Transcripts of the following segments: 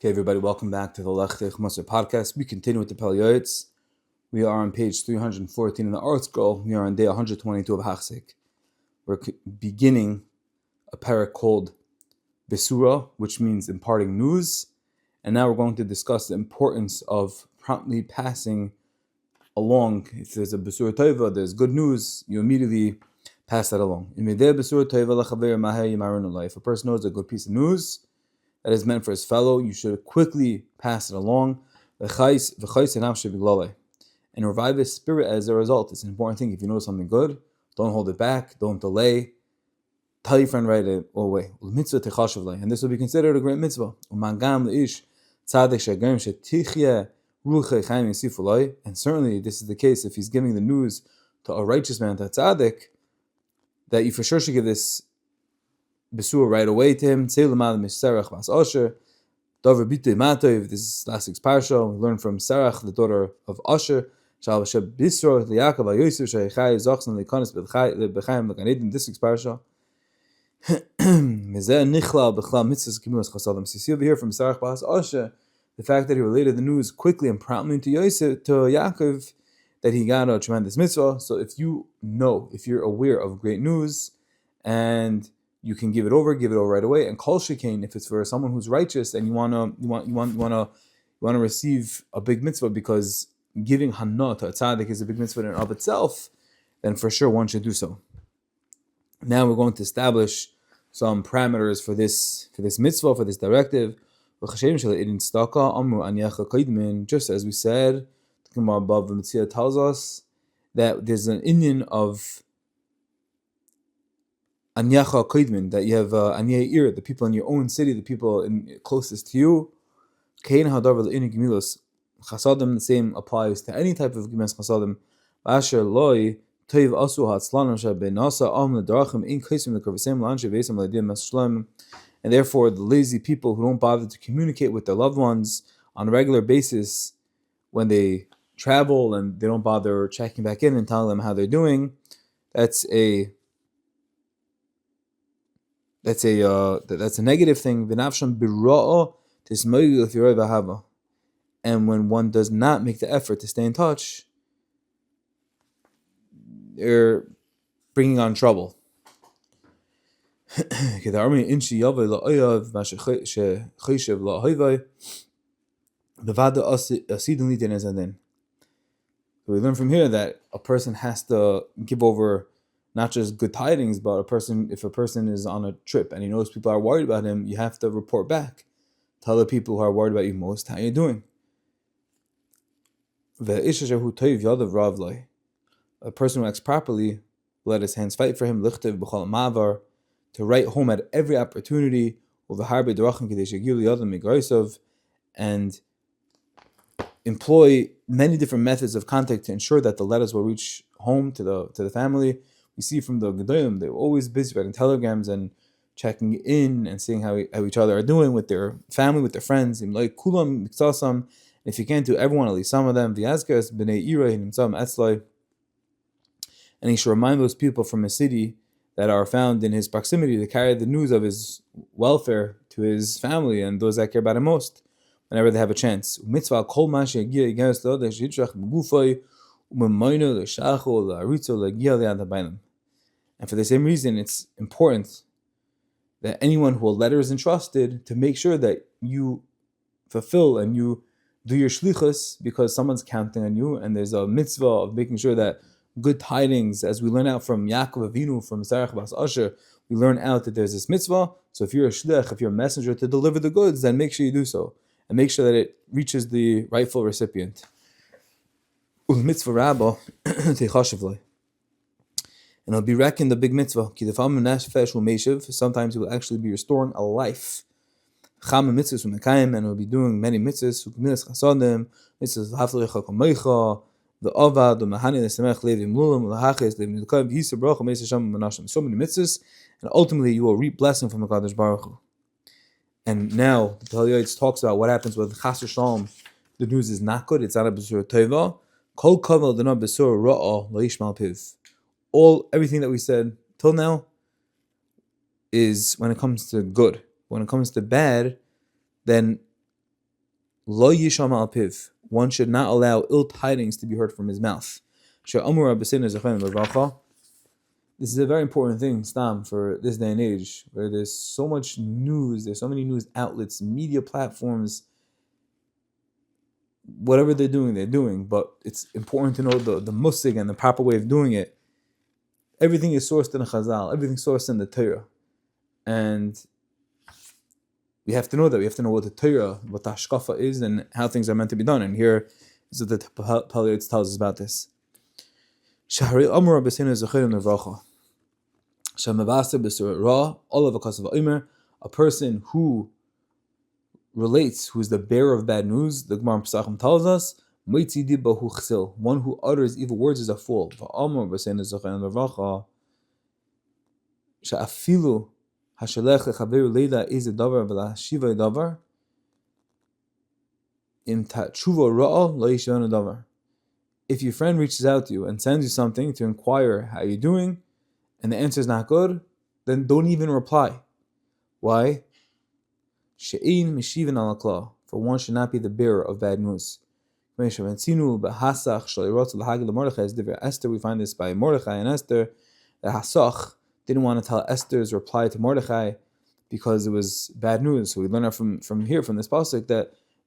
Okay, everybody, welcome back to the Lechtech Maser podcast. We continue with the Pele Yoeitz. We are on page 314 in the art scroll. We are on day 122 of Hachzik. We're beginning a parak called Besura, which means imparting news. And now we're going to discuss the importance of promptly passing along. If there's a Besura Tova, there's good news, you immediately pass that along. If a person knows a good piece of news that is meant for his fellow, you should quickly pass it along, and revive his spirit as a result. It's an important thing. If you know something good, don't hold it back, don't delay. Tell your friend right away. And this will be considered a great mitzvah. And certainly this is the case if he's giving the news to a righteous man, to a tzaddik, that you for sure should give this Besura right away to him. This is last week's parsha. We learn from Sarach, the daughter of Asher. This week's parsha. So you see over here from Sarach Bas Asher, the fact that he related the news quickly and promptly to Yaakov, that he got a tremendous mitzvah. So if you're aware of great news, and you can give it over right away. And kol shekain, if it's for someone who's righteous and you wanna receive a big mitzvah, because giving hana to a tzaddik is a big mitzvah in and of itself, then for sure one should do so. Now we're going to establish some parameters for this mitzvah, for this directive. Just as we said, the Gemara above, the Mitzvah tells us that there's an Indian of Anyacha Koidmin, that you have Anyei Ir, the people in your own city, the people closest to you. Kain Hadavar L'Ini Gemilos Chasadim, the same applies to any type of Gemes Chasadim. Asher Loi Toiv Asu Hatzlanam Shabenasa Am L'Darachim In Kaisim L'Karvasem L'Anshe Vesam L'Adim Meshlem. And therefore, the lazy people who don't bother to communicate with their loved ones on a regular basis when they travel, and they don't bother checking back in and telling them how they're doing, that's a negative thing. And when one does not make the effort to stay in touch, they're bringing on trouble. So we learn from here that a person has to give over not just good tidings, but if a person is on a trip and he knows people are worried about him, you have to report back. Tell the people who are worried about you most how you're doing. A person who acts properly, let his hands fight for him, to write home at every opportunity, and employ many different methods of contact to ensure that the letters will reach home to the family. We see from the Gedolim, they're always busy writing telegrams and checking in and seeing how each other are doing with their family, with their friends. And if you can't do everyone, at least some of them. And he should remind those people from his city that are found in his proximity to carry the news of his welfare to his family and those that care about him most whenever they have a chance. And for the same reason, it's important that anyone who a letter is entrusted to make sure that you fulfill and you do your shlichus, because someone's counting on you, and there's a mitzvah of making sure that good tidings, as we learn out from Yaakov Avinu, from Sarach Bas Asher, we learn out that there's this mitzvah. So if you're a shlich, if you're a messenger to deliver the goods, then make sure you do so, and make sure that it reaches the rightful recipient. Mitzvah rabba techashivlei, and it'll be reckoned a big mitzvah. Sometimes it will actually be restoring a life. And it will be doing many mitzvahs. The Avad, the Mahani, the Semech, Levim Lulam, the Hachis, Levim Nilkaim, Yisra Baruch, Mesa Shem, Menashem. So many mitzvahs, and ultimately you will reap blessing from the Kadosh Baruch Hu. And now the Pele Yoeitz talks about what happens with Chas Shalom. The news is not good. It's not a Besura Tova. Kol Kavel Dana Besura Ra'a Loishmal Piv. Everything that we said till now is when it comes to good. When it comes to bad, then Lo yisham al piv. One should not allow ill tidings to be heard from his mouth. She'amur b'seinu zechen l'vracha. This is a very important thing, Stam, for this day and age, where there's so much news, there's so many news outlets, media platforms, whatever they're doing. But it's important to know the musig and the proper way of doing it. Everything is sourced in the Chazal, everything's sourced in the Torah. And we have to know that. We have to know what the Torah, what the Hashkafa is, and how things are meant to be done. And here is what the Pele tells us about this. Shahri Amr b'seinu zechen l'vracha. Shamavasa b'surat ra, all of a cause of Omer, a person who relates, who is the bearer of bad news, the Gemara in Pesachim tells us, Moitzi dibahu chsil, one who utters evil words is a fool. V'amr b'seinu zechen l'vracha. Sha'afilu hashalech lechaveru leila is a davar v'lashiva davar. Im ta'tshuva ra'a lo yishvanu davar. If your friend reaches out to you and sends you something to inquire how you're doing, and the answer is not good, then don't even reply. Why? She'ein mishivan al akla, for one should not be the bearer of bad news. Esther, we find this by Mordechai and Esther, that Hasach didn't want to tell Esther's reply to Mordechai because it was bad news. So we learn from here, from this pasuk,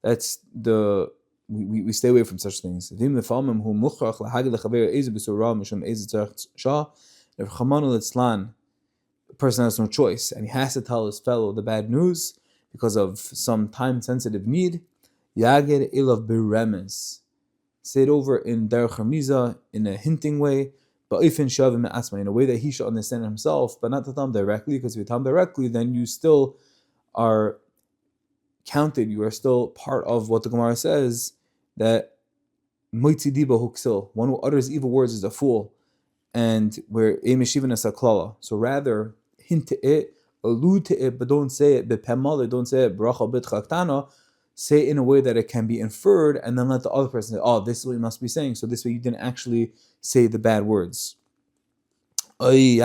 that's the we stay away from such things. The person has no choice, and he has to tell his fellow the bad news because of some time-sensitive need. Yagir ilav beremes. Say it over in derech remiza, in a hinting way, but in a way that he should understand himself, but not to tell him directly, because if you tell him directly, then you still are counted, you are still part of what the Gemara says, that moitzi diba huksil, one who utters evil words is a fool, and where emishivan is a klala. So rather hint to it, allude to it, but don't say it bepemala, don't say it bracha bitchaktana. Say it in a way that it can be inferred, and then let the other person say, "Oh, this is what you must be saying." So this way, you didn't actually say the bad words. Interestingly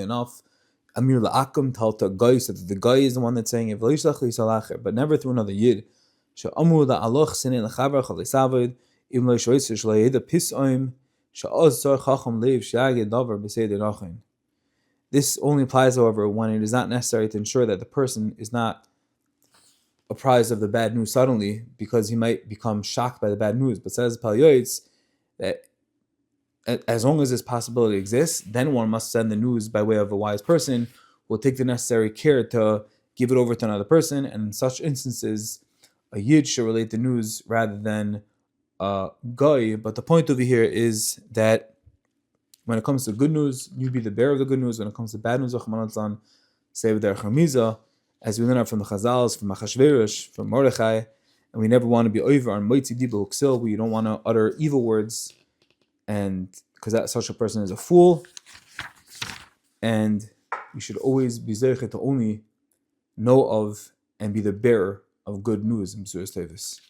enough, Amir la'akum told a guy, so that the guy is the one that's saying it, but never through another yid. This only applies, however, when it is not necessary to ensure that the person is not apprised of the bad news suddenly, because he might become shocked by the bad news. But says Pele Yoeitz that as long as this possibility exists, then one must send the news by way of a wise person who will take the necessary care to give it over to another person. And in such instances, a yid should relate the news rather than a guy. But the point over here is that when it comes to good news, you be the bearer of the good news. When it comes to bad news, say with their chamiza, as we learn out from the Chazals, from Achashverosh, from Mordechai, and we never want to be over on moitzi diba huksil, where you don't want to utter evil words, and because that such a person is a fool, and you should always be zeichet to only know of and be the bearer of good news in B'suras Tevis.